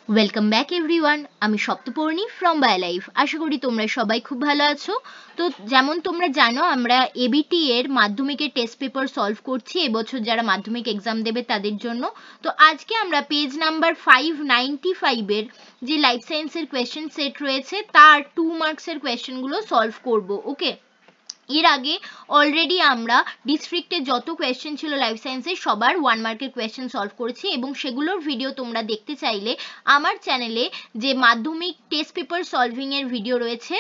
Welcome back everyone, আমি Saptaparni from বায়োলাইফ। আশা করি তোমরা সবাই খুব ভালো আছো। তো যেমন তোমরা জানো, আমরা এবিটি এর মাধ্যমিকের টেস্ট পেপার সলভ করছি এবছর যারা মাধ্যমিক এক্সাম দেবে তাদের জন্য। তো আজকে আমরা পেজ নাম্বার 595 এর যে লাইফ সায়েন্সের কোয়েশ্চেন সেট রয়েছে তার 2 মার্কসের কোয়েশ্চেনগুলো সলভ করব। ওকে, এর আগে অলরেডি আমরা ডিস্ট্রিক্টে যত কোয়েশ্চেন ছিল লাইফ সায়েন্সের সবার 1 মার্কের কোয়েশ্চেন সলভ করেছি এবং সেগুলোর ভিডিও তোমরা দেখতে চাইলে আমার চ্যানেলে যে মাধ্যমিক টেস্ট পেপার সলভিং এর ভিডিও রয়েছে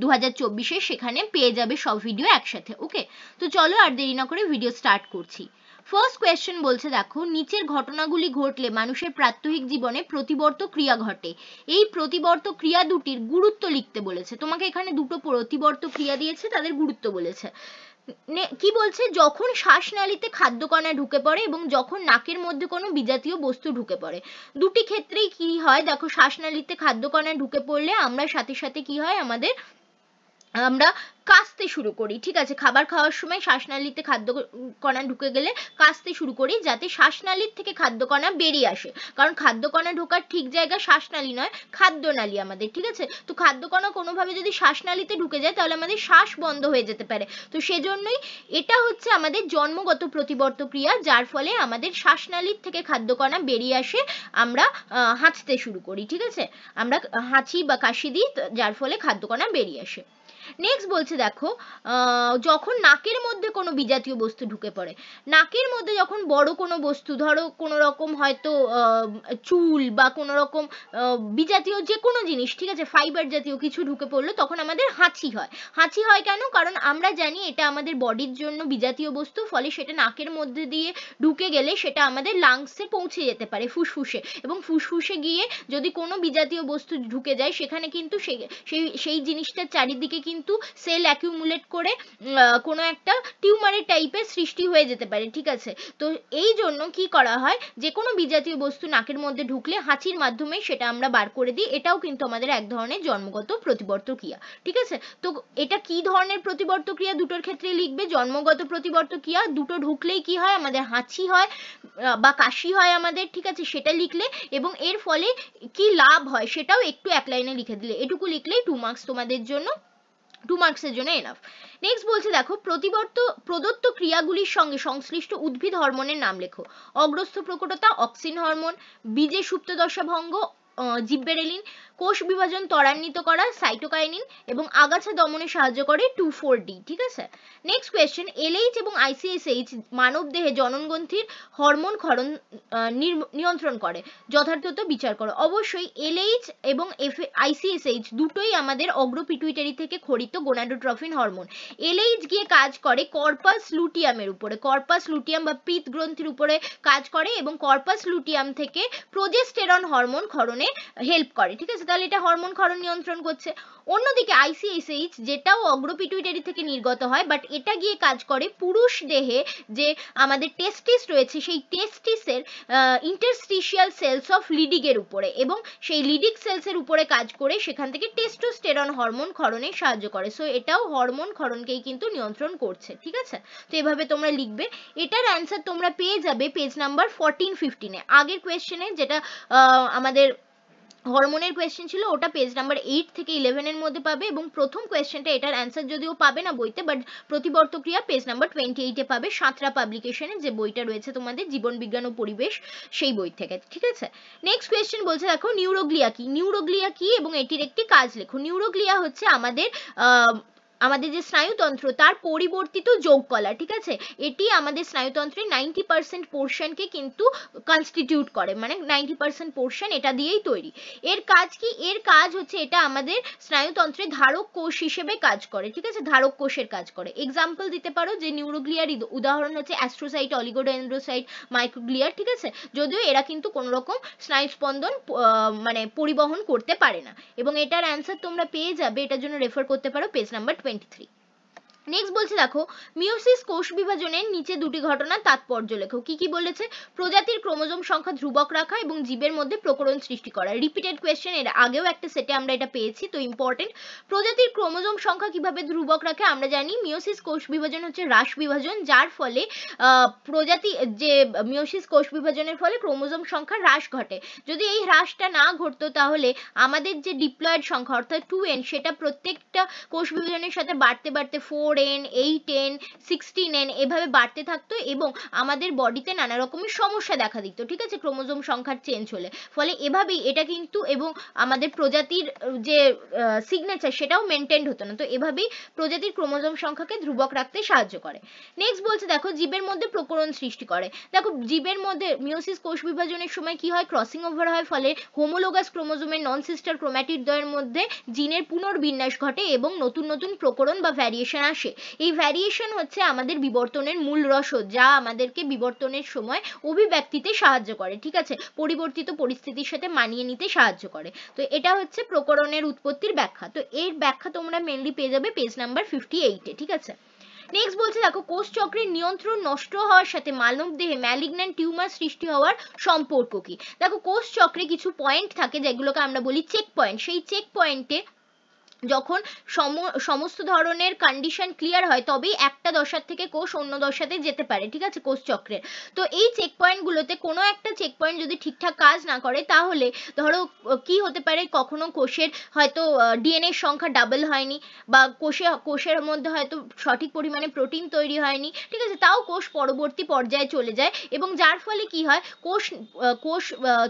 2024-এ, সেখানে পেয়ে যাবে সব ভিডিও একসাথে। ওকে, তো চলো আর দেরি না করে ভিডিও স্টার্ট করছি। ফার্স্ট কোয়েশ্চেন বলছে, দেখো, নিচের ঘটনাগুলি ঘটলে মানুষের প্রাত্যহিক জীবনে প্রতিবর্ত ক্রিয়া ঘটে। এই প্রতিবর্ত ক্রিয়া দুটির গুরুত্ব লিখতে বলেছে। তোমাকে এখানে দুটো প্রতিবর্ত ক্রিয়া দিয়েছে, তাদের গুরুত্ব বলেছে। কি বলছে, যখন শ্বাসনালীতে খাদ্যকণা ঢুকে পড়ে এবং যখন নাকের মধ্যে কোনো বিজাতীয় বস্তু ঢুকে পড়ে। দুটি ক্ষেত্রেই কি হয়, দেখো, শ্বাসনালীতে খাদ্যকণা ঢুকে পড়লে আমরা সাথে সাথে কি হয়, আমরা কাশতে শুরু করি। ঠিক আছে, খাবার খাওয়ার সময় শ্বাসনালীতে খাদ্যকণা ঢুকে গেলে কাশতে শুরু করি, যাতে শ্বাসনালীর থেকে খাদ্যকণা বেরিয়ে আসে। কারণ খাদ্যকণা ঢোকার ঠিক জায়গা শ্বাসনালী নয়, খাদ্যনালী আমাদের। ঠিক আছে, তো খাদ্যকণা কোনোভাবে যদি শ্বাসনালীতে ঢুকে যায় তাহলে আমাদের শ্বাস বন্ধ হয়ে যেতে পারে। তো সেজন্যই এটা হচ্ছে আমাদের জন্মগত প্রতিবর্ত ক্রিয়া, যার ফলে আমাদের শ্বাসনালীর থেকে খাদ্যকণা বেরিয়ে আসে, আমরা হাঁচতে শুরু করি। ঠিক আছে, আমরা হাঁচি বা কাশি দিই, যার ফলে খাদ্যকণা বেরিয়ে আসে। নেক্সট বলছে, দেখো, যখন নাকের মধ্যে কোনো বিজাতীয় বস্তু ঢুকে পড়ে। নাকের মধ্যে যখন বড় কোনো বস্তু, ধরো কোনো রকম হয়তো চুল বা কোনো রকম বিজাতীয় যে কোনো জিনিস, ঠিক আছে, ফাইবার জাতীয় কিছু ঢুকে পড়লো, তখন আমাদের হাঁচি হয়। হাঁচি হয় কেন? কারণ আমরা জানি এটা আমাদের বডির জন্য বিজাতীয় বস্তু, ফলে সেটা নাকের মধ্যে দিয়ে ঢুকে গেলে সেটা আমাদের লাংসে পৌঁছে যেতে পারে, ফুসফুসে, এবং ফুসফুসে গিয়ে যদি কোনো বিজাতীয় বস্তু ঢুকে যায় সেখানে কিন্তু সেই জিনিসটার চারিদিকে কিন্তু সেল অ্যাকিউমুলেট করে কোনো একটা টিউমারের টাইপের সৃষ্টি হয়ে যেতে পারে। ঠিক আছে, তো এই জন্য কি করা হয়, যে কোনো বিজাতীয় বস্তু নাকের মধ্যে ঢুকলে হাঁচির মাধ্যমে সেটা আমরা বার করে দিই। এটাও কিন্তু আমাদের এক ধরনের জন্মগত প্রতিবর্ত ক্রিয়া। ঠিক আছে, তো এটা কি ধরনের প্রতিবর্ত ক্রিয়া, দুটোর ক্ষেত্রে লিখবে। জন্মগত প্রতিবর্ত ক্রিয়া, দুটো ঢুকলেই কি হয়, আমাদের হাঁচি হয় বা কাশি হয় আমাদের। ঠিক আছে, সেটা লিখলে, এবং এর ফলে কি লাভ হয় সেটাও একটু এক লাইনে লিখে দিলে, এটুকু লিখলেই 2 মার্কস তোমাদের জন্য, 2 মার্কসের জন্য এনাফ। নেক্সট বলছে, দেখো, প্রদত্ত ক্রিয়াগুলির সঙ্গে সংশ্লিষ্ট উদ্ভিদ হরমোনের নাম লেখো। অগ্রস্থ প্রকটতা অক্সিন হরমোন, বীজের সুপ্তদশা ভঙ্গ জিব্বেরেলিন, কোষ বিভাজন ত্বরান্বিত করা সাইটোকাইনিন, এবং আগাছা দমনে সাহায্য করে 2,4-D। ঠিক আছে, নেক্সট কোয়েশ্চেন, এলএইচ এবং আইসিএসএইচ মানব দেহে জননগ্রন্থির হরমোন ক্ষরণ নিয়ন্ত্রণ করে। যথার্থত বিচার করো। অবশ্যই এলএইচ এবং আইসিএসএইচ দুটোই আমাদের অগ্রপিটুইটারি থেকে খরিত গোনাডোট্রফিন হরমোন। এলএইচ গিয়ে কাজ করে কর্পাস লুটিয়ামের উপরে, কর্পাস লুটিয়াম বা পিত গ্রন্থির উপরে কাজ করে, এবং কর্পাস লুটিয়াম থেকে প্রোজেস্টেরন হরমোন ক্ষরণে হেল্প করে। ঠিক আছে, তাহলে এটা হরমোন ক্ষরণ নিয়ন্ত্রণ করছে। অন্যদিকে আইসিএসএইচ, যেটাও অগ্রপিটুইটারি থেকে নির্গত হয়, বাট এটা গিয়ে কাজ করে পুরুষ দেহে যে আমাদের টেস্টিস রয়েছে সেই টেস্টিসের ইন্টারস্টিশিয়াল সেলস অফ লিডিগ এর উপরে, এবং সেই লিডিক সেলসের উপরে কাজ করে সেখান থেকে টেস্টোস্টেরন হরমোন ক্ষরণে সাহায্য করে। সো এটাও হরমোন ক্ষরণকেই কিন্তু নিয়ন্ত্রণ করছে। ঠিক আছে, তো এভাবে তোমরা লিখবে। এটার অ্যান্সার তোমরা পেয়ে যাবে পেজ নাম্বার 14-15-এ। আগের কোয়েশ্চেনে যেটা আমাদের হরমোনের কোয়েশ্চেন ছিল, ওটা পেজ নাম্বার 8 থেকে 11 এর মধ্যে পাবে, এবং প্রথম কোয়েশ্চেনটা, এটার অ্যান্সার যদিও পাবে না বইতে, বাট প্রতিবর্ত ক্রিয়া পেজ নাম্বার 28-এ পাবে, সাঁতরা পাবলিকেশনে যে বইটা রয়েছে তোমাদের জীবন বিজ্ঞান ও পরিবেশ, সেই বই থেকে। ঠিক আছে, নেক্সট কোয়েশ্চেন বলছে, দেখো, নিউরোগ্লিয়া কি। নিউরোগ্লিয়া কি এবং এটির একটি কাজ লেখো। নিউরোগ্লিয়া হচ্ছে আমাদের যে স্নায়ুতন্ত্র তার পরিবর্তিত যোগকলা। ঠিক আছে, এটি আমাদের স্নায়ুতন্ত্রের 90% পোর্শনকে কিন্তু কনস্টিটিউট করে, মানে 90% পোর্শন এটা দিয়েই তৈরি। এর কাজ কি? এর কাজ হচ্ছে এটা আমাদের স্নায়ুতন্ত্রে ধারক কোষ হিসেবে কাজ করে। ঠিক আছে, ধারক কোষের কাজ করে। এক্সাম্পল দিতে পারো যে নিউরোগ্লিয়ার উদাহরণ হচ্ছে অ্যাস্ট্রোসাইট, অলিগোডেন্ড্রোসাইট, মাইক্রোগ্লিয়া। ঠিক আছে, যদিও এরা কিন্তু কোনো রকম স্নায়ুস্পন্দন মানে পরিবহন করতে পারে না, এবং এটার অ্যান্সার তোমরা পেয়ে যাবে, এটার জন্য রেফার করতে পারো পেজ নাম্বার 23। নেক্সট বলছে দেখো মিওসিস কোষ বিভাজনের নিচে দুটি ঘটনার তাৎপর্য লেখো। কি কি বলেছে? প্রজাতির ক্রোমোজোম সংখ্যা ধ্রুবক রাখা এবং জীবের মধ্যে প্রকরণ সৃষ্টি করা। রিপিটেড কোয়েশ্চেন, এর আগেও একটা সেটে আমরা এটা পেয়েছি, তো ইম্পর্টেন্ট। প্রজাতির ক্রোমোজোম সংখ্যা কিভাবে ধ্রুবক রাখে? আমরা জানি মিওসিস কোষ বিভাজন হচ্ছে হ্রাস বিভাজন, যার ফলে প্রজাতি যে মিওসিস কোষ বিভাজনের ফলে ক্রোমোজোম সংখ্যা হ্রাস ঘটে। যদি এই হ্রাসটা না ঘটতো তাহলে আমাদের যে ডিপ্লয়েড সংখ্যা অর্থাৎ 2n সেটা প্রত্যেকটা কোষ বিভাজনের সাথে বাড়তে বাড়তে 4n 8n 16n এভাবে বাড়তে থাকতো এবং আমাদের বডিতে নানা রকমের সমস্যা দেখা দিত, ঠিক আছে, ক্রোমোজোম সংখ্যার চেঞ্জ হলে। ফলে এভাবেই এটা কিন্তু এবং আমাদের প্রজাতির যে সিগনেচার সেটাও মেনটেন হতো না, তো এভাবেই প্রজাতির ক্রোমোজোম সংখ্যাকে ধ্রুবক রাখতে সাহায্য করে। নেক্সট বলছে দেখো জীবের মধ্যে প্রকরণ সৃষ্টি করে। দেখো জীবের মধ্যে মিওসিস কোষ বিভাজনের সময় কি হয়? ক্রসিং ওভার হয়, ফলে হোমোলোগাস ক্রোমোজোমের নন সিস্টার ক্রোম্যাটিড দ্বয়ের মধ্যে জিনের পুনর্বিন্যাস ঘটে এবং নতুন নতুন প্রকরণ বা ভ্যারিয়েশন আসে। এই ভ্যারিয়েশন হচ্ছে আমাদের বিবর্তনের মূল রসদ, যা আমাদেরকে বিবর্তনের সময় অভিব্যক্তিতে সাহায্য করে, ঠিক আছে, পরিবর্তিত পরিস্থিতির সাথে মানিয়ে নিতে সাহায্য করে। তো এটা হচ্ছে প্রকরণের উৎপত্তির ব্যাখ্যা। তো এর ব্যাখ্যা তোমরা মেনলি পেয়ে যাবে পেজ নাম্বার 58-এ, ঠিক আছে। নেক্সট বলছে দেখো কোষ চক্রের নিয়ন্ত্রণ নষ্ট হওয়ার সাথে মানব দেহে ম্যালিগন্যান্ট টিউমার সৃষ্টি হওয়ার সম্পর্ক কি? দেখো কোষ চক্রে কিছু পয়েন্ট থাকে যেগুলোকে আমরা বলি চেক পয়েন্ট। সেই চেক পয়েন্টে যখন সমস্ত ধরনের কন্ডিশন ক্লিয়ার হয় তবেই একটা দশার থেকে কোষ অন্য দশাতে যেতে পারে, ঠিক আছে, কোষ চক্রের। তো এই চেক পয়েন্টগুলোতে কোনো একটা চেক পয়েন্ট যদি ঠিকঠাক কাজ না করে তাহলে ধরো কি হতে পারে, কখনো কোষের হয়তো ডিএনএ সংখ্যা ডাবল হয়নি বা কোষের মধ্যে হয়তো সঠিক পরিমাণে প্রোটিন তৈরি হয়নি, ঠিক আছে, তাও কোষ পরবর্তী পর্যায়ে চলে যায় এবং যার ফলে কি হয়, কোষ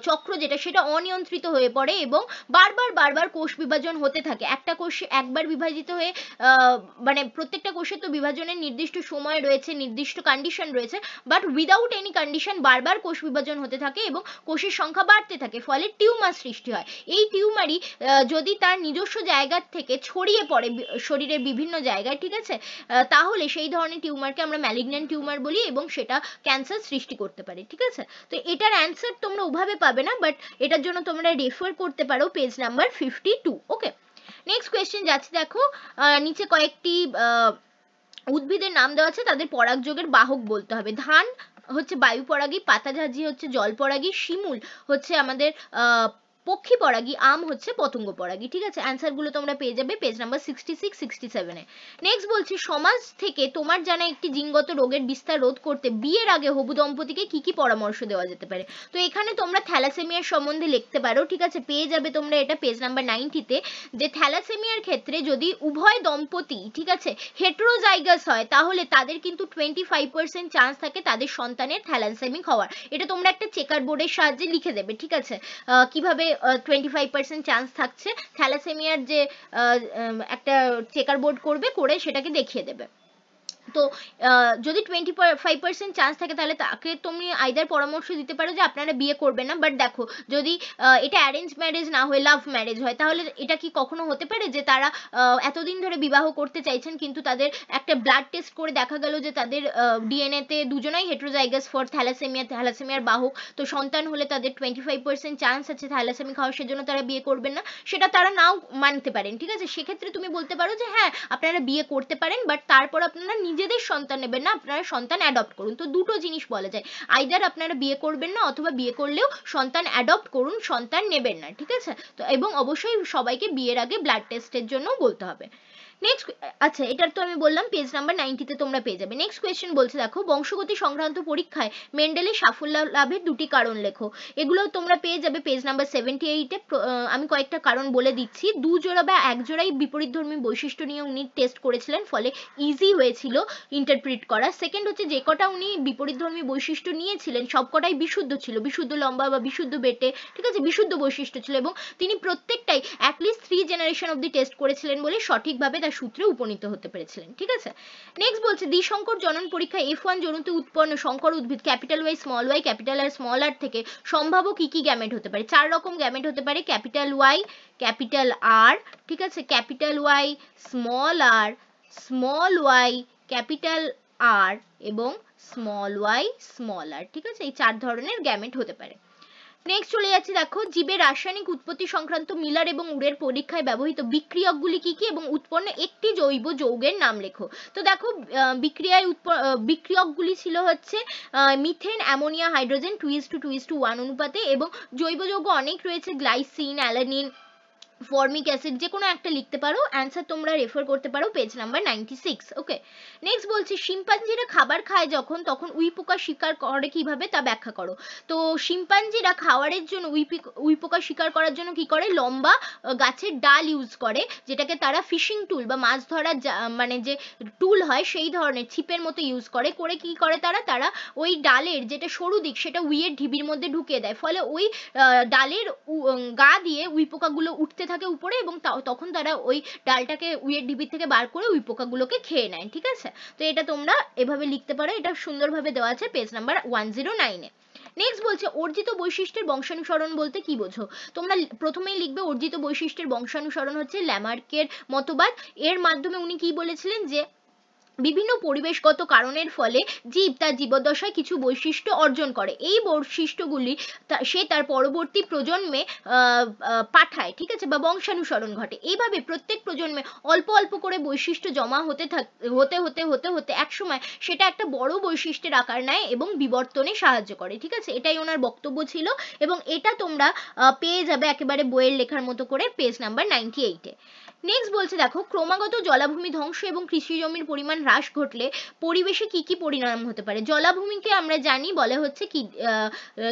চক্র যেটা সেটা অনিয়ন্ত্রিত হয়ে পড়ে এবং বারবার কোষ বিভাজন হতে থাকে। একটা কোষ একবার বিভাজিত হয়ে মানে প্রত্যেকটা কোষে তো বিভাজনের নির্দিষ্ট সময় রয়েছে, নির্দিষ্ট কন্ডিশন রয়েছে, বাট উইদাউট এনি কন্ডিশন বারবার কোষ বিভাজন হতে থাকে এবং কোষের সংখ্যা বাড়তে থাকে, ফলে টিউমার সৃষ্টি হয়। এই টিউমারই যদি তার নিজস্ব জায়গা থেকে ছড়িয়ে পড়ে শরীরের বিভিন্ন জায়গায়, ঠিক আছে, তাহলে সেই ধরনের টিউমারকে আমরা ম্যালিগন্যান্ট টিউমার বলি এবং সেটা ক্যান্সার সৃষ্টি করতে পারে, ঠিক আছে। তো এটার অ্যান্সার তোমরা ওভাবে পাবে না, বাট এটার জন্য তোমরা রেফার করতে পারো পেজ নাম্বার 52। ওকে, নেক্সট কোয়েশ্চেন যাচ্ছে দেখো নিচে কয়েকটি উদ্ভিদের নাম দেওয়া আছে, তাদের পরাগযোগের বাহক বলতে হবে। ধান হচ্ছে বায়ু পরাগী, পাতাঝাজি হচ্ছে জল পরাগী, শিমুল হচ্ছে আমাদের পক্ষী পরাগী, আম হচ্ছে পতঙ্গ পরাগী, ঠিক আছে। অ্যান্সার গুলো তোমরা পেয়ে যাবে পেজ নাম্বার 66 67-এ। নেক্সট বলছি সমাজ থেকে তোমার জানা একটি জিনগত রোগের বিস্তার রোধ করতে বিয়ের আগে হবু দম্পতিকে কি কি পরামর্শ দেওয়া যেতে পারে? তো এখানে তোমরা থ্যালাসেমিয়ার সম্বন্ধে লিখতে পারো, ঠিক আছে, পেয়ে যাবে তোমরা এটা পেজ নাম্বার 90-তে, যে থ্যালাসেমিয়ার ক্ষেত্রে যদি উভয় দম্পতি, ঠিক আছে, হেটেরোজাইগাস হয় তাহলে তাদের কিন্তু 25% চান্স থাকে তাদের সন্তানের থ্যালাসেমিক হওয়ার। এটা তোমরা একটা চেকার বোর্ডের সাহায্যে লিখে দেবে, ঠিক আছে, কিভাবে 25% চান্স থাকছে থ্যালাসেমিয়ার, যে একটা চেকার বোর্ড করবে, করে সেটাকে দেখিয়ে দেবে। তো যদি 25% চান্স থাকে তাহলে তাকে তুমি আইদার পরামর্শ দিতে পারো যে আপনারা বিয়ে করবেন না, বাট দেখো যদি এটা অ্যারেঞ্জ ম্যারেজ না হয়ে লাভ ম্যারেজ হয় তাহলে এটা কি কখনো হতে পারে যে তারা এতদিন ধরে বিবাহ করতে চাইছেন কিন্তু তাদের একটা ব্লাড টেস্ট করে দেখা গেল যে তাদের ডিএনএ তে দুজনাই হেটেরোজাইগাস ফর থ্যালাসেমিয়ার বাহক, তো সন্তান হলে তাদের 25% চান্স আছে থ্যালাসেমিক হওয়ার, সেজন্য তারা বিয়ে করবেন না, সেটা তারা নাও মানতে পারেন, ঠিক আছে। সেক্ষেত্রে তুমি বলতে পারো যে হ্যাঁ আপনারা বিয়ে করতে পারেন, বাট তারপর আপনারা নিজেদের সন্তান নেবেন না, আপনারা সন্তান অ্যাডপ্ট করুন। তো দুটো জিনিস বলা যায়, আইদার আপনারা বিয়ে করবেন না অথবা বিয়ে করলেও সন্তান অ্যাডপ্ট করুন, সন্তান নেবেন না, ঠিক আছে। তো এবং অবশ্যই সবাইকে বিয়ের আগে ব্লাড টেস্টের জন্য বলতে হবে। নেক্সট, আচ্ছা এটার তো আমি বললাম পেজ নাম্বার 90-তে তোমরা পেয়ে যাবে। নেক্সট কোয়েশ্চেন বলছে দেখো বংশগতি সংক্রান্ত পরীক্ষায় মেন্ডেলের সাফল্য লাভের দুটি কারণ লেখো। এগুলো তোমরা পেয়ে যাবে পেজ নাম্বার 78-এ। আমি কয়েকটা কারণ বলে দিচ্ছি। দুজোড়া বা একজোড়াই বিপরীতধর্মী বৈশিষ্ট্য নিয়ে উনি টেস্ট করেছিলেন, ফলে ইজি হয়েছিল ইন্টারপ্রিট করা। সেকেন্ড হচ্ছে যে কটা উনি বিপরীতধর্মী বৈশিষ্ট্য নিয়েছিলেন সবকটাই বিশুদ্ধ ছিল, বিশুদ্ধ লম্বা বা বিশুদ্ধ বেটে, ঠিক আছে, বিশুদ্ধ বৈশিষ্ট্য ছিল এবং তিনি প্রত্যেকটাই অ্যাটলিস্ট 3 জেনারেশন অব্দি টেস্ট করেছিলেন বলে সঠিকভাবে তার সূত্রে উপনীত হতে পেরেছিলেন, ঠিক আছে। নেক্সট বলছে দ্বিসংকর জনন পরীক্ষায় F1 জনুতে উৎপন্ন সংকর উদ্ভিদ capital Y small Y capital R small R থেকে সম্ভাব্য কি কি গ্যামেট হতে পারে? 4 রকম গ্যামেট হতে পারে, ক্যাপিটাল ওয়াই, ক্যাপিটাল আর, ঠিক আছে, capital Y, small Y, capital R এবং স্মল ওয়াই স্মল আর, ঠিক আছে, এই 4 ধরনের গ্যামেট হতে পারে। নেক্সট চলে যাচ্ছে, দেখো জীবের রাসায়নিক উৎপত্তি সংক্রান্ত মিলার এবং উডের পরীক্ষায় ব্যবহৃত বিক্রিয়কগুলি কি কি এবং উৎপন্ন একটি জৈব যৌগের নাম লেখো। তো দেখো বিক্রিয়কগুলি ছিল হচ্ছে মিথেন, অ্যামোনিয়া, হাইড্রোজেন 2:2:1 অনুপাতে, এবং জৈব যৌগ অনেক রয়েছে, গ্লাইসিন, অ্যালানিন, ফর্মিক অ্যাসিড, যে কোনো একটা লিখতে পারো। অ্যান্সার তোমরা রেফার করতে পারো পেজ নাম্বার 96। ওকে, নেক্সট বলছি শিম্পাঞ্জিরা খাবার খায় যখন, তখন উইপোকা শিকার করে কিভাবে তা ব্যাখ্যা করো। তো শিম্পাঞ্জিরা খাবারের জন্য উইপোকা শিকার করার জন্য কি করে, লম্বা গাছের ডাল ইউজ করে, যেটাকে তারা ফিশিং টুল বা মাছ ধরার মানে যে টুল হয় সেই ধরনের ছিপের মতো ইউজ করে। করে কি করে তারা ওই ডালের যেটা সরু দিক সেটা উইয়ের ঢিবির মধ্যে ঢুকিয়ে দেয়, ফলে ওই ডালের গা দিয়ে উইপোকাগুলো উঠতে থাকে উপরে, এবং তখন তারা ওই ডালটাকে উইয়ের ঢিবির থেকে বার করে উইপোকাগুলোকে খেয়ে নেয়। ঠিক আছে, তো এটা তোমরা এভাবে লিখতে পারো, এটা সুন্দরভাবে দেওয়া আছে পেজ নাম্বার 109-এ। নেক্সট বলছে অর্জিত বৈশিষ্ট্যের বংশানুসরণ বলতে কি বোঝো। তোমরা প্রথমেই লিখবে অর্জিত বৈশিষ্ট্যের বংশানুসরণ হচ্ছে ল্যামার্কের মতবাদ। এর মাধ্যমে উনি কি বলেছিলেন যে বিভিন্ন পরিবেশগত কারণের ফলে জীব তার জীবদ্দশায় কিছু বৈশিষ্ট্য অর্জন করে, এই বৈশিষ্ট্যগুলি সে তার পরবর্তী প্রজন্মে পাঠায়, ঠিক আছে, বা বংশানুসরণ ঘটে। এইভাবে প্রত্যেক প্রজন্মে অল্প অল্প করে বৈশিষ্ট্য জমা হতে একসময় সেটা একটা বড় বৈশিষ্ট্যের আকার নেয় এবং বিবর্তনে সাহায্য করে। ঠিক আছে, এটাই ওনার বক্তব্য ছিল, এবং এটা তোমরা পেয়ে যাবে একেবারে বইয়ের লেখার মতো করে পেজ নাম্বার 98-এ। নেক্সট বলছে, দেখো ক্রমাগত জলাভূমি ধ্বংস এবং কৃষি জমির পরিমাণ হ্রাস ঘটলে পরিবেশে কি কি পরিণাম হতে পারে। জলাভূমিকে আমরা জানি বলে হচ্ছে কি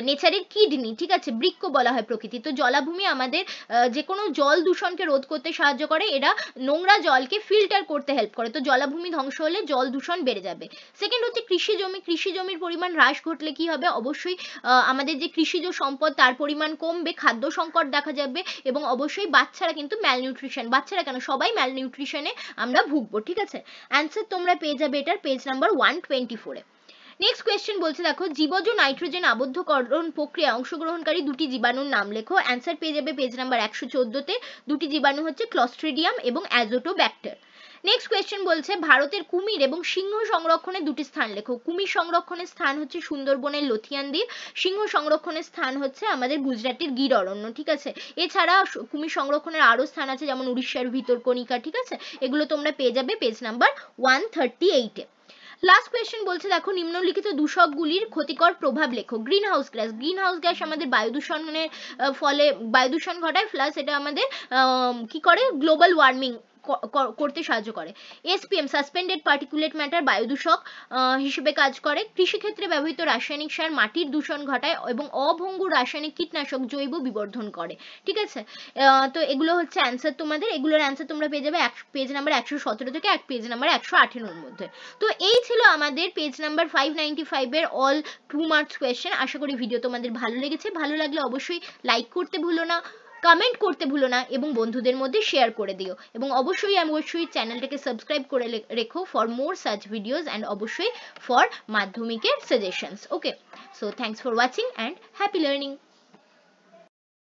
নেচারের কিডনি, ঠিক আছে, বৃক্ক বলা হয় প্রকৃতি। তো জলাভূমি আমাদের যে কোনো জল দূষণকে রোধ করতে সাহায্য করে, এরা নোংরা জলকে ফিল্টার করতে হেল্প করে। তো জলাভূমি ধ্বংস হলে জল দূষণ বেড়ে যাবে। সেকেন্ড হচ্ছে কৃষি জমির পরিমাণ হ্রাস ঘটলে কি হবে, অবশ্যই আমাদের যে কৃষিজ সম্পদ তার পরিমাণ কমবে, খাদ্য সংকট দেখা যাবে, এবং অবশ্যই বাচ্চারা কিন্তু ম্যালনিউট্রিশন, বাচ্চারা কেন সবাই ম্যালনিউট্রিশনে আমরা ভুগবো। ঠিক আছে, অ্যান্সার তোমরা পেয়ে যাবে এটার পেজ নাম্বার 124-এ। নেক্সট কোয়েশ্চেন বলছে, দেখো জীবজ নাইট্রোজেন আবদ্ধকরণ প্রক্রিয়ায় অংশগ্রহণকারী দুটি জীবাণুর নাম লেখো। অ্যান্সার পেয়ে যাবে পেজ নাম্বার 114-তে। দুটি জীবাণু হচ্ছে ক্লস্ট্রিডিয়াম এবং অ্যাজোটোব্যাক্টার। নেক্সট কোয়েশ্চেন বলছে ভারতের কুমির এবং সিংহ সংরক্ষণের দুটি স্থান লেখো। কুমির সংরক্ষণের স্থান হচ্ছে সুন্দরবনের লথিয়ান দ্বীপ, সিংহ সংরক্ষণের স্থান হচ্ছে আমাদের গুজরাটের গির অরণ্য। ঠিক আছে, এছাড়া কুমির সংরক্ষণের আরও স্থান আছে, যেমন উড়িষ্যার ভিতরকণিকা। ঠিক আছে, এগুলো তোমরা পেয়ে যাবে পেজ নাম্বার 138-এ। লাস্ট কোয়েশ্চেন বলছে, দেখো নিম্নলিখিত দূষকগুলির ক্ষতিকর প্রভাব লেখো। গ্রিন হাউস গ্যাস আমাদের বায়ু দূষণের ফলে বায়ু দূষণ ঘটায়, প্লাস এটা আমাদের কি করে, গ্লোবাল ওয়ার্মিং করতে সাহায্য করে। এসপিএম সাসপেন্ডেড পার্টিকুলেট ম্যাটার বায়ু দূষক হিসেবে কাজ করে। কৃষিক্ষেত্রে ব্যবহৃত রাসায়নিক সার মাটির দূষণ ঘটায় এবং অভঙ্গুর রাসায়নিক কীটনাশক জৈব বিবর্ধন করে। ঠিক আছে, তো এগুলো হচ্ছে অ্যান্সার তোমাদের, এগুলোর অ্যান্সার তোমরা পেয়ে যাবে পেজ নাম্বার 117 থেকে পেজ নাম্বার 118-এর মধ্যে। তো এই ছিল আমাদের পেজ নাম্বার 595-এর অল 2 মার্কস কোয়েশ্চেন। আশা করি ভিডিও তোমাদের ভালো লেগেছে। ভালো লাগলে অবশ্যই লাইক করতে ভুলো না, কমেন্ট করতে ভুলো না, এবং বন্ধুদের মধ্যে শেয়ার করে দিও, এবং অবশ্যই চ্যানেলটাকে সাবস্ক্রাইব করে রেখো for more such videos and অবশ্যই ফর মাধ্যমিকের suggestions. Okay, so thanks for watching and happy learning.